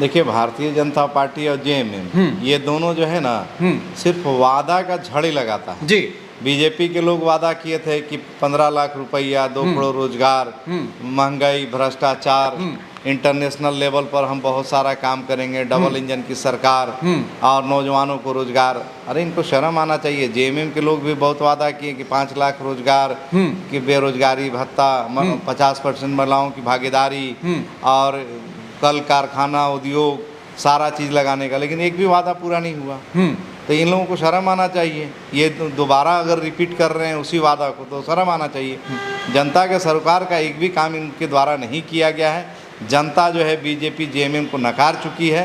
देखिए, भारतीय जनता पार्टी और जेएमएम ये दोनों जो है ना सिर्फ वादा का झड़ी लगाता है जी। बीजेपी के लोग वादा किए थे कि 15 लाख रुपया, 2 करोड़ रोजगार, महंगाई, भ्रष्टाचार, इंटरनेशनल लेवल पर हम बहुत सारा काम करेंगे, डबल इंजन की सरकार और नौजवानों को रोजगार। अरे इनको शर्म आना चाहिए। जेएमएम के लोग भी बहुत वादा किए कि 5 लाख रोजगार, कि बेरोजगारी भत्ता, 50% महिलाओं की भागीदारी और कल कारखाना उद्योग सारा चीज़ लगाने का, लेकिन एक भी वादा पूरा नहीं हुआ। तो इन लोगों को शर्म आना चाहिए। ये दोबारा अगर रिपीट कर रहे हैं उसी वादा को तो शर्म आना चाहिए। जनता के सरकार का एक भी काम इनके द्वारा नहीं किया गया है। जनता जो है बीजेपी जेएमएम को नकार चुकी है।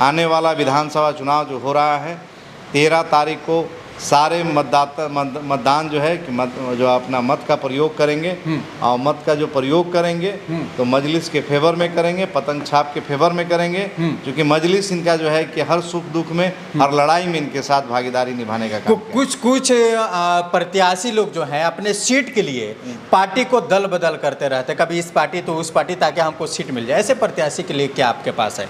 आने वाला विधानसभा चुनाव जो हो रहा है 13 तारीख को सारे मतदान जो है कि जो अपना मत का प्रयोग करेंगे और मत का जो प्रयोग करेंगे तो मजलिस के फेवर में करेंगे, पतंग छाप के फेवर में करेंगे, क्योंकि मजलिस इनका जो है कि हर सुख दुख में, हर लड़ाई में इनके साथ भागीदारी निभाने का काम कुछ प्रत्याशी लोग जो हैं अपने सीट के लिए पार्टी को दल बदल करते रहते, कभी इस पार्टी तो उस पार्टी, ताकि हमको सीट मिल जाए। ऐसे प्रत्याशी के लिए क्या आपके पास है?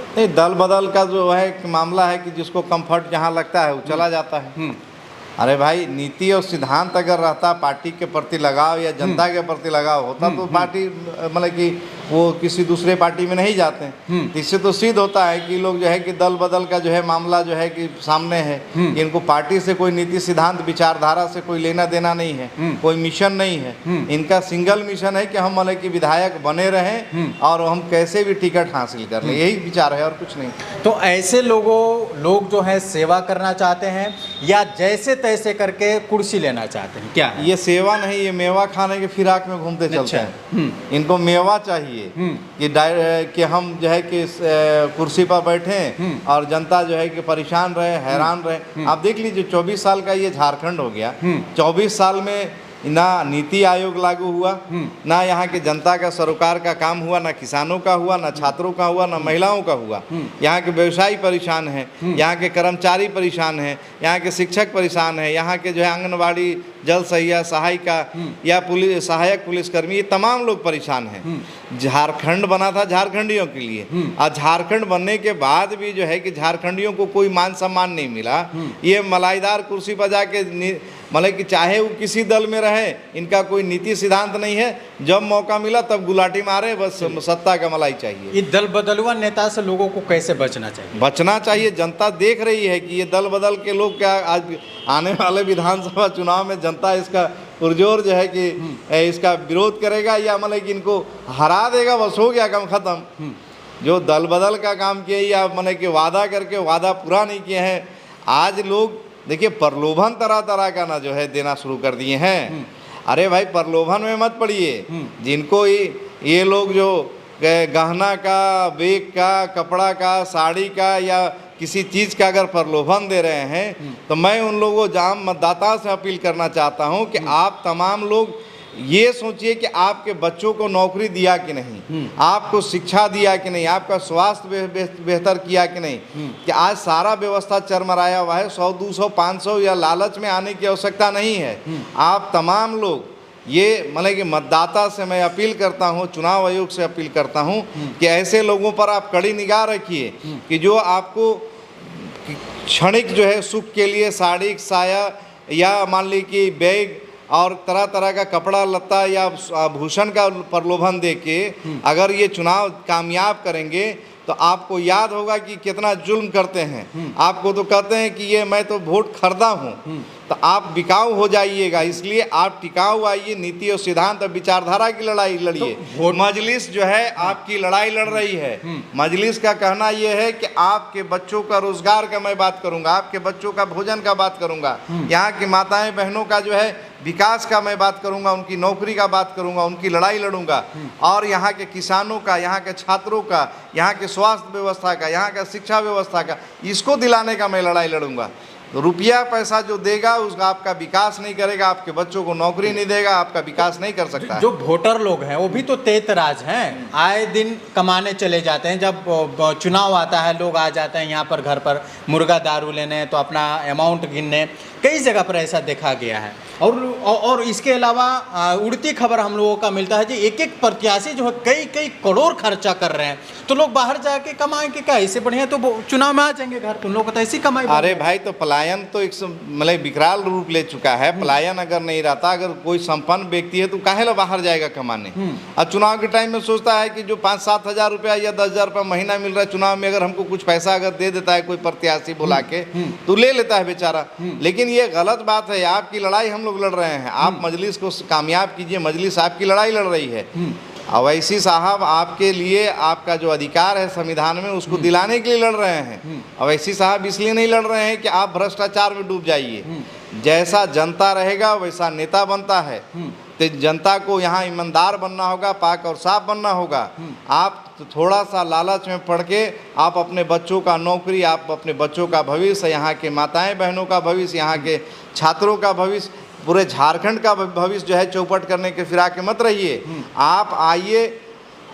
नहीं, दल बदल का जो है मामला है कि जिसको कंफर्ट जहाँ लगता है वो चला जाता है। अरे भाई, नीति और सिद्धांत अगर रहता, पार्टी के प्रति लगाव या जनता के प्रति लगाव होता तो पार्टी मतलब कि वो किसी दूसरे पार्टी में नहीं जाते हैं। इससे तो सिद्ध होता है कि लोग जो है कि दल बदल का जो है मामला जो है कि सामने है कि इनको पार्टी से कोई नीति सिद्धांत विचारधारा से कोई लेना देना नहीं है, कोई मिशन नहीं है। इनका सिंगल मिशन है कि हम मतलब कि विधायक बने रहें और हम कैसे भी टिकट हासिल कर लें, यही विचार है और कुछ नहीं। तो ऐसे लोग जो है सेवा करना चाहते हैं या जैसे तैसे करके कुर्सी लेना चाहते हैं? क्या ये सेवा नहीं, ये मेवा खाने के फिराक में घूमते चलते हैं। इनको मेवा चाहिए कि हम जो है कि कुर्सी पर बैठें और जनता जो है कि परेशान रहे, हैरान रहे। आप देख लीजिए 24 साल का ये झारखंड हो गया। 24 साल में ना नीति आयोग लागू हुआ, ना यहाँ के जनता का सरोकार का काम हुआ, ना किसानों का हुआ, ना छात्रों का हुआ, ना महिलाओं का हुआ। यहाँ के व्यवसायी परेशान हैं, यहाँ के कर्मचारी परेशान हैं, यहाँ के शिक्षक परेशान हैं, यहाँ के जो है आंगनबाड़ी, जल सहिया, सहायिका या पुलिस सहायक पुलिसकर्मी, ये तमाम लोग परेशान हैं। झारखंड बना था झारखंडियों के लिए और झारखंड बनने के बाद भी जो है कि झारखंडियों को कोई मान सम्मान नहीं मिला। ये मलाईदार कुर्सी पर जाके मतलब कि चाहे वो किसी दल में रहे, इनका कोई नीति सिद्धांत नहीं है। जब मौका मिला तब गुलाटी मारे, बस सत्ता का मलाई चाहिए। ये दल बदलुआ नेता से लोगों को कैसे बचना चाहिए? बचना चाहिए। जनता देख रही है कि ये दल बदल के लोग क्या आज आने वाले विधानसभा चुनाव में जनता इसका पुरजोर जो है कि इसका विरोध करेगा या मतलब कि इनको हरा देगा, बस हो गया काम खत्म। जो दल बदल का काम किए या मतलब कि वादा करके वादा पूरा नहीं किए हैं, आज लोग देखिए प्रलोभन तरह तरह का ना जो है देना शुरू कर दिए हैं। अरे भाई, प्रलोभन में मत पड़िए। जिनको ये लोग जो गहना का, बेग का, कपड़ा का, साड़ी का या किसी चीज़ का अगर प्रलोभन दे रहे हैं तो मैं उन लोगों जाम मतदाताओं से अपील करना चाहता हूं कि आप तमाम लोग ये सोचिए कि आपके बच्चों को नौकरी दिया कि नहीं, आपको शिक्षा दिया कि नहीं, आपका स्वास्थ्य बेहतर किया कि नहीं। कि आज सारा व्यवस्था चरमराया हुआ है। 100, 200, 500 या लालच में आने की आवश्यकता नहीं है। आप तमाम लोग ये मतलब कि मतदाता से मैं अपील करता हूँ, चुनाव आयोग से अपील करता हूँ कि ऐसे लोगों पर आप कड़ी निगाह रखिए कि जो आपको क्षणिक जो है सुख के लिए साड़ी, साया या मान ली कि बैग और तरह तरह का कपड़ा लत्ता या आभूषण का प्रलोभन दे के अगर ये चुनाव कामयाब करेंगे तो आपको याद होगा कि कितना जुल्म करते हैं। आपको तो कहते हैं कि ये मैं तो वोट खरीदा हूँ, तो आप बिकाऊ हो जाइएगा। इसलिए आप टिकाऊ आइए, नीति और सिद्धांत और विचारधारा की लड़ाई लड़िए। तो मजलिस जो है आपकी लड़ाई लड़ रही है। मजलिस का कहना यह है कि आपके बच्चों का रोजगार का मैं बात करूंगा, आपके बच्चों का भोजन का बात करूंगा, यहाँ की माताएं बहनों का जो है विकास का मैं बात करूंगा, उनकी नौकरी का बात करूंगा, उनकी लड़ाई लड़ूंगा, और यहाँ के किसानों का, यहाँ के छात्रों का, यहाँ के स्वास्थ्य व्यवस्था का, यहाँ का शिक्षा व्यवस्था का, इसको दिलाने का मैं लड़ाई लड़ूंगा। तो रुपया पैसा जो देगा उसका आपका विकास नहीं करेगा, आपके बच्चों को नौकरी नहीं देगा, आपका विकास नहीं कर सकता। जो वोटर लोग हैं वो भी तो तेतराज हैं, आए दिन कमाने चले जाते हैं। जब चुनाव आता है लोग आ जाते हैं यहाँ पर घर पर मुर्गा दारू लेने, तो अपना अमाउंट गिनने। कई जगह पर ऐसा देखा गया है। और इसके अलावा उड़ती खबर हम लोगों का मिलता है जी, एक एक प्रत्याशी जो है कई कई करोड़ खर्चा कर रहे हैं, तो लोग बाहर जाके कमाएंगे क्या? इससे बढ़िया तो वो चुनाव में आ जाएंगे घर, तो उन लोगों को तो ऐसी कमाई। अरे भाई, तो पलायन तो एक मतलब विकराल रूप ले चुका है। पलायन अगर नहीं रहता, अगर कोई संपन्न व्यक्ति है तो काहे ला बाहर जाएगा कमाने? और चुनाव के टाइम में सोचता है कि जो 5-7 हज़ार रुपया या 10,000 रुपया महीना मिल रहा है चुनाव में, अगर हमको कुछ पैसा अगर दे देता है कोई प्रत्याशी बुला के तो ले लेता है बेचारा। लेकिन ये गलत बात है। आपकी लड़ाई हम लोग लड़ रहे हैं, आप मजलिस को कामयाब कीजिए। मजलिस आपकी लड़ाई लड़ रही है। अवैसी साहब आपके लिए आपका जो अधिकार है संविधान में उसको दिलाने के लिए लड़ रहे हैं। अवैसी साहब इसलिए नहीं लड़ रहे हैं कि आप भ्रष्टाचार में डूब जाइए। जैसा जनता रहेगा वैसा नेता बनता है। तो जनता को यहाँ ईमानदार बनना होगा, पाक और साफ बनना होगा। आप तो थोड़ा सा लालच में पड़ के आप अपने बच्चों का नौकरी, आप अपने बच्चों का भविष्य, यहाँ के माताएं बहनों का भविष्य, यहाँ के छात्रों का भविष्य, पूरे झारखंड का भविष्य जो है चौपट करने के फिराक में मत रहिए। आप आइए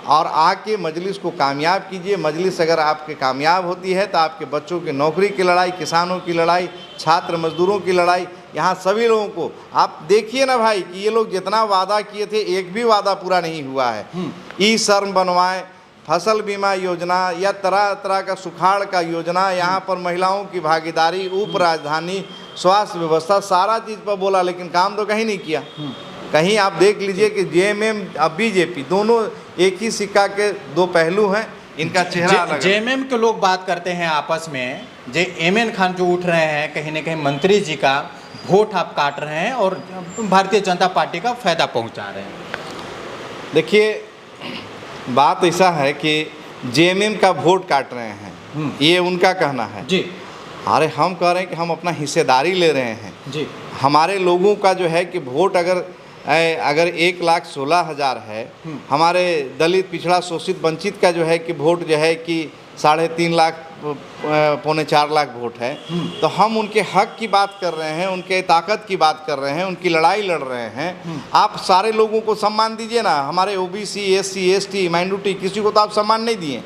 और आके मजलिस को कामयाब कीजिए। मजलिस अगर आपके कामयाब होती है तो आपके बच्चों की नौकरी की लड़ाई, किसानों की लड़ाई, छात्र मजदूरों की लड़ाई, यहाँ सभी लोगों को आप देखिए ना भाई कि ये लोग जितना वादा किए थे एक भी वादा पूरा नहीं हुआ है। ई श्रम बनवाएं, फसल बीमा योजना या तरह तरह का सुखाड़ का योजना, यहाँ पर महिलाओं की भागीदारी, उप राजधानी, स्वास्थ्य व्यवस्था, सारा चीज़ पर बोला, लेकिन काम तो कहीं नहीं किया। कहीं आप देख लीजिए कि जेएमएम और बीजेपी दोनों एक ही सिक्का के दो पहलू हैं। इनका चेहरा अलग है। जेएमएम के लोग बात करते हैं आपस में, जे एमएन खान जो उठ रहे हैं कहीं ना कहीं मंत्री जी का वोट आप काट रहे हैं और भारतीय जनता पार्टी का फायदा पहुंचा रहे हैं। देखिए, बात ऐसा है कि जेएमएम का वोट काट रहे हैं, ये उनका कहना है जी। अरे हम कह रहे हैं कि हम अपना हिस्सेदारी ले रहे हैं जी। हमारे लोगों का जो है कि वोट अगर 1,16,000 है, हमारे दलित, पिछड़ा, शोषित, वंचित का जो है कि वोट जो है कि 3.5 लाख, 3.25 लाख वोट है, तो हम उनके हक की बात कर रहे हैं, उनके ताकत की बात कर रहे हैं, उनकी लड़ाई लड़ रहे हैं। आप सारे लोगों को सम्मान दीजिए ना। हमारे ओबीसी, एससी, एसटी, माइनॉरिटी, किसी को तो आप सम्मान नहीं दिए,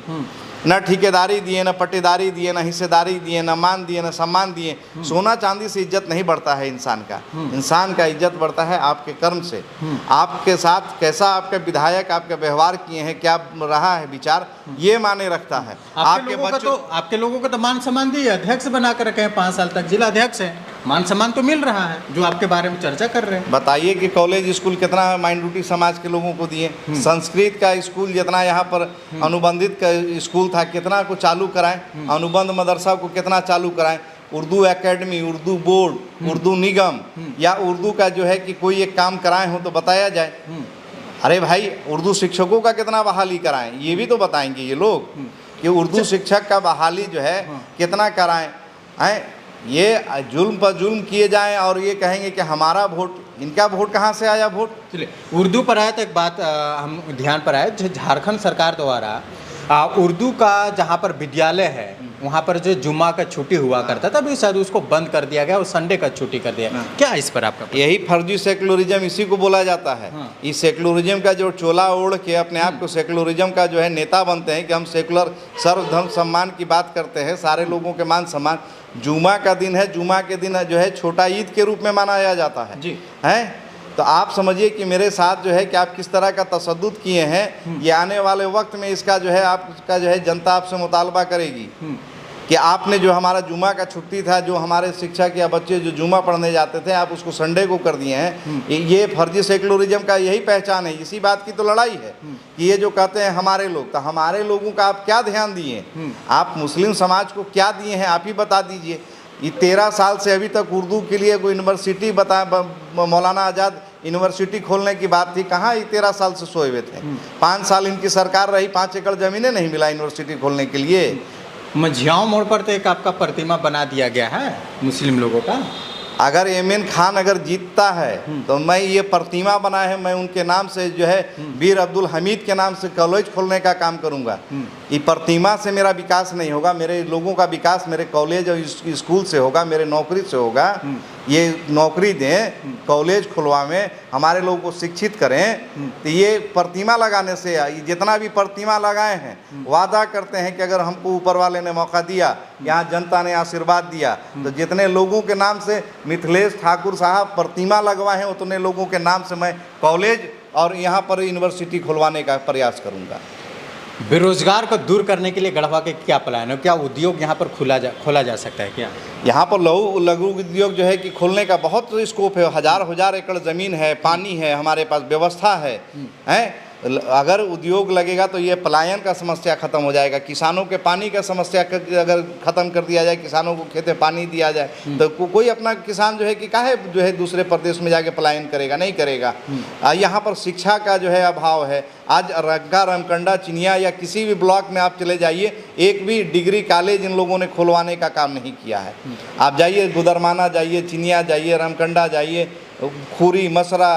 न ठेकेदारी दिए, न पट्टेदारी दिए, न हिस्सेदारी दिए, न मान दिए, न सम्मान दिए। सोना चांदी से इज्जत नहीं बढ़ता है इंसान का। इंसान का इज्जत बढ़ता है आपके कर्म से। आपके साथ कैसा आपका विधायक आपका व्यवहार किए हैं, क्या रहा है विचार, ये माने रखता है। आपके लोगों को तो मान सम्मान दिए, अध्यक्ष बना कर रखे हैं, 5 साल तक जिला अध्यक्ष है, मान सम्मान तो मिल रहा है, जो आपके बारे में चर्चा कर रहे हैं। बताइए कि कॉलेज स्कूल कितना माइनॉरिटी समाज के लोगों को दिए। संस्कृत का स्कूल जितना यहाँ पर अनुबंधित का स्कूल था कितना को चालू कराएं, अनुबंध मदरसा को कितना चालू कराएं, उर्दू एकेडमी, उर्दू बोर्ड, उर्दू निगम या उर्दू का जो है कि कोई एक काम कराए हो तो बताया जाए। अरे भाई, उर्दू शिक्षकों का कितना बहाली कराएं, ये भी तो बताएंगे ये लोग कि उर्दू शिक्षक का बहाली जो है कितना कराएं हैं। ये जुल्म पर जुल्म किए जाएं और ये कहेंगे कि हमारा वोट, इनका वोट कहाँ से आया वोट। चलिए, उर्दू पर आया तो एक बात हम ध्यान पर आए, झारखंड सरकार द्वारा उर्दू का जहाँ पर विद्यालय है वहाँ पर जो जुम्मा का छुट्टी हुआ करता था, अभी शायद उसको बंद कर दिया गया और संडे का छुट्टी कर दिया। क्या इस पर आपका? यही फर्जी सेकुलरिज्म, इसी को बोला जाता है। इस सेकुलरिज्म का जो चोला ओढ़ के अपने आप को सेकुलरिज्म का जो है नेता बनते हैं कि हम सेकुलर सर्वधर्म सम्मान की बात करते हैं, सारे लोगों के मान सम्मान। जुमा का दिन है, जुमा के दिन जो है छोटा ईद के रूप में मनाया जाता है जी है। तो आप समझिए कि मेरे साथ जो है कि आप किस तरह का तशद्दुद किए हैं। ये आने वाले वक्त में इसका जो है आपका जो है जनता आपसे मुतालबा करेगी कि आपने जो हमारा जुमा का छुट्टी था, जो हमारे शिक्षक या बच्चे जो जुमा पढ़ने जाते थे, आप उसको संडे को कर दिए हैं। ये फर्जी सेकुलरिज्म का यही पहचान है। इसी बात की तो लड़ाई है कि ये जो कहते हैं हमारे लोग, तो हमारे लोगों का आप क्या ध्यान दिए, आप मुस्लिम समाज को क्या दिए हैं, आप ही बता दीजिए। ये 13 साल से अभी तक उर्दू के लिए कोई यूनिवर्सिटी मौलाना आज़ाद यूनिवर्सिटी खोलने की बात थी, कहाँ ये 13 साल से सोए हुए थे। 5 साल इनकी सरकार रही, 5 एकड़ ज़मीनें नहीं मिला यूनिवर्सिटी खोलने के लिए। मझियाओं मोड़ पर तो एक आपका प्रतिमा बना दिया गया है मुस्लिम लोगों का। अगर एमएन खान अगर जीतता है तो मैं ये प्रतिमा बना है, मैं उनके नाम से जो है वीर अब्दुल हमीद के नाम से कॉलेज खोलने का काम करूंगा। ये प्रतिमा से मेरा विकास नहीं होगा, मेरे लोगों का विकास मेरे कॉलेज और स्कूल से होगा, मेरे नौकरी से होगा। ये नौकरी दें, कॉलेज खुलवाएं, हमारे लोगों को शिक्षित करें। तो ये प्रतिमा लगाने से, जितना भी प्रतिमा लगाए हैं, वादा करते हैं कि अगर हमको ऊपर वाले ने मौका दिया, यहाँ जनता ने आशीर्वाद दिया, तो जितने लोगों के नाम से मिथिलेश ठाकुर साहब प्रतिमा लगवाए हैं, उतने लोगों के नाम से मैं कॉलेज और यहाँ पर यूनिवर्सिटी खुलवाने का प्रयास करूँगा। बेरोजगार को दूर करने के लिए गढ़वा के क्या प्लान है? क्या उद्योग यहाँ पर खोला जा सकता है क्या? यहाँ पर लघु उद्योग जो है कि खोलने का बहुत स्कोप है। हजार एकड़ ज़मीन है, पानी है, हमारे पास व्यवस्था है, हैं। अगर उद्योग लगेगा तो ये पलायन का समस्या ख़त्म हो जाएगा। किसानों के पानी का समस्या अगर ख़त्म कर दिया जाए, किसानों को खेत में पानी दिया जाए, तो कोई अपना किसान जो है कि काहे जो है दूसरे प्रदेश में जाके पलायन करेगा, नहीं करेगा। यहाँ पर शिक्षा का जो है अभाव है। आज रंका, रमकंडा, चिनिया या किसी भी ब्लॉक में आप चले जाइए, एक भी डिग्री कॉलेज इन लोगों ने खुलवाने का काम नहीं किया है। आप जाइए, गुदरमाना जाइए, चिनिया जाइए, रमकंडा जाइए, खूरी, मसरा,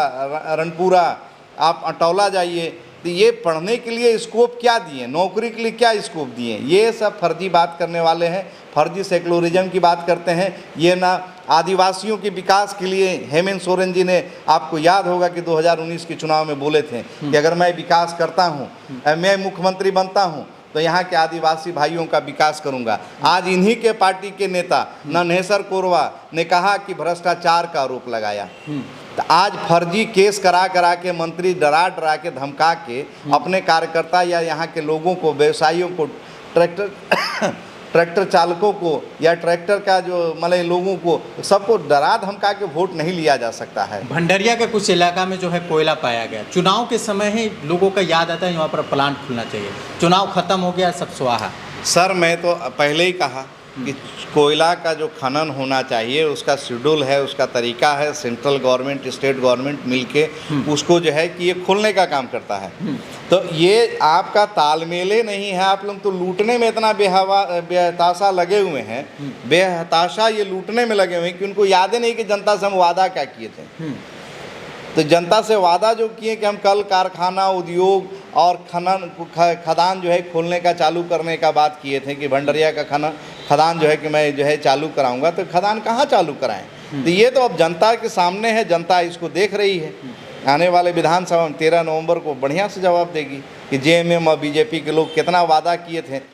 रनपुरा, आप अटौला जाइए, तो ये पढ़ने के लिए स्कोप क्या दिए, नौकरी के लिए क्या स्कोप दिए? ये सब फर्जी बात करने वाले हैं, फर्जी सेकुलरिज्म की बात करते हैं। ये ना आदिवासियों के विकास के लिए हेमंत सोरेन जी ने, आपको याद होगा कि 2019 के चुनाव में बोले थे कि अगर मैं विकास करता हूँ, मैं मुख्यमंत्री बनता हूँ, तो यहाँ के आदिवासी भाइयों का विकास करूँगा। आज इन्हीं के पार्टी के नेता नन्हेसर कोरवा ने कहा कि भ्रष्टाचार का आरोप लगाया। तो आज फर्जी केस करा के मंत्री डरा के धमका के अपने कार्यकर्ता या यहाँ के लोगों को, व्यवसायियों को, ट्रैक्टर चालकों को या ट्रैक्टर का जो मतलब लोगों को, सबको डरा धमका के वोट नहीं लिया जा सकता है। भंडरिया के कुछ इलाका में जो है कोयला पाया गया, चुनाव के समय ही लोगों का याद आता है यहाँ पर प्लांट खुलना चाहिए। चुनाव खत्म हो गया, सब स्वाहा। सर, मैं तो पहले ही कहा कि कोयला का जो खनन होना चाहिए, उसका शेड्यूल है, उसका तरीका है। सेंट्रल गवर्नमेंट, स्टेट गवर्नमेंट मिलके उसको जो है कि ये खोलने का काम करता है। तो ये आपका तालमेल ही नहीं है। आप लोग तो लूटने में इतना बेहताशा लगे हुए हैं, बेहताशा ये लूटने में लगे हुए हैं कि उनको याद ही नहीं कि जनता से हम वादा क्या किए थे। तो जनता से वादा जो किए कि हम कल कारखाना, उद्योग और खदान जो है खोलने का, चालू करने का बात किए थे कि भंडरिया का खदान जो है कि मैं जो है चालू कराऊंगा, तो खदान कहाँ चालू कराएं? तो ये तो अब जनता के सामने है, जनता इसको देख रही है। आने वाले विधानसभा में 13 नवंबर को बढ़िया से जवाब देगी कि जेएमएम और बीजेपी के लोग कितना वादा किए थे।